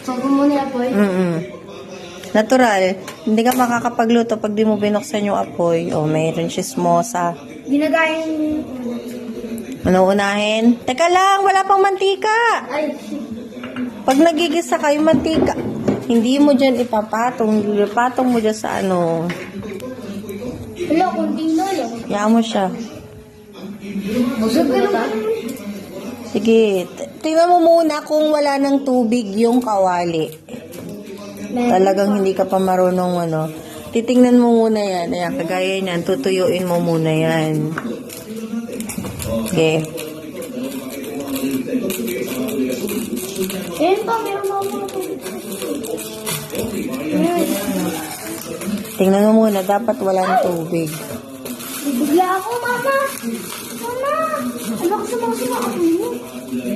Sabi mo na apoy? Natural. Hindi ka makakapagluto pag di mo binuksan yung apoy. O, mayroon chismosa. Ginagayin... Ano unahin? Teka lang, wala pang mantika. Ay, Pag nagigisa ka, yung mantika, hindi mo dyan ipapatong. Ipatong mo dyan sa ano. wala, kunting lolo. Kaya mo siya. Busog ka naman. Sige. Tingnan mo muna kung wala ng tubig yung kawali. Talagang hindi ka pa marunong ano. Titingnan mo muna yan. Ayan, kagaya niyan. Tutuyuin mo muna yan. Okay. Ayan pa, meron pa mga tubig. Tingnan mo muna. Dapat walang tubig. Bigla ako, mama. Mama. Ano ka sa mga ako mo?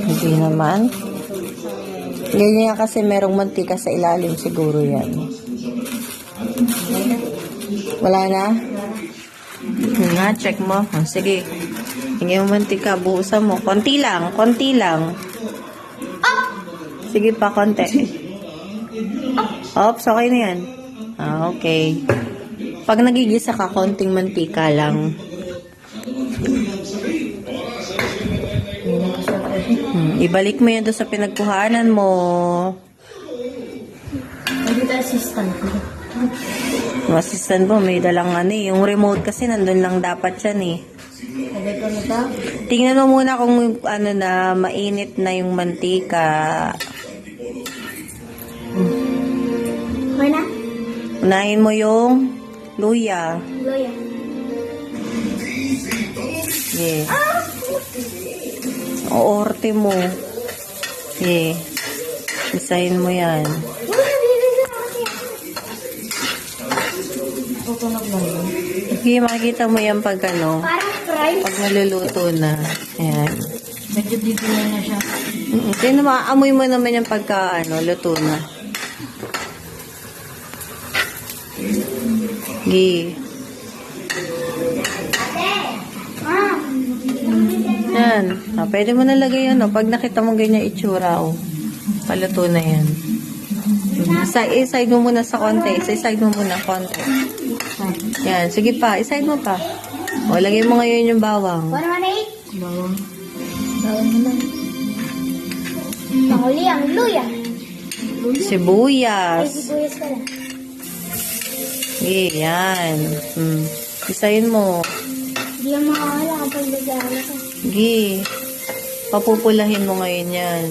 Hindi naman. Ganyan kasi merong mantika sa ilalim siguro yan. Wala na? Nga, check mo. Sige. Tingnan mo mantika. Buusan mo. Konti lang. Konti lang. Sige pa, konti. Oops, okay na yan. Okay. Pag nagigisa ka, konting mantika lang. Ibalik mo yan doon sa pinagkuhanan mo. Nandito assistant ko. Yung assistant mo, may dalang ano eh. Yung remote kasi nandun lang dapat yan eh. Sabi ko na ito. Tingnan mo muna kung ano na, mainit na yung mantika. Okay na? Unahin mo yung luya. Loya. Yeah. Oorte mo. Yeah. Isahin mo yan. Tutunog na yun. Okay, makikita mo yan pag ano, Parang fries. pag naluluto na. Ayan. Medyo bibili na siya. Kaya maamoy mo naman yung pagka ano, luto na. Gi. Yan. Pwede mo nalagay yan. Pag nakita mo ganyan itsura, paluto na yan. Iside mo muna sa konti. Iside mo muna konti. Yan. Sige pa. Iside mo pa. Lagay mo ngayon yung bawang. 118. Bawang. Bawang naman. Mahuli ang luya. Ay, Sibuyas. sibuyas ka na. Sige, yan. Isayin mo. Hindi yan makakala kapag nag-aaral ka. Sige. Papupulahin mo ngayon yan.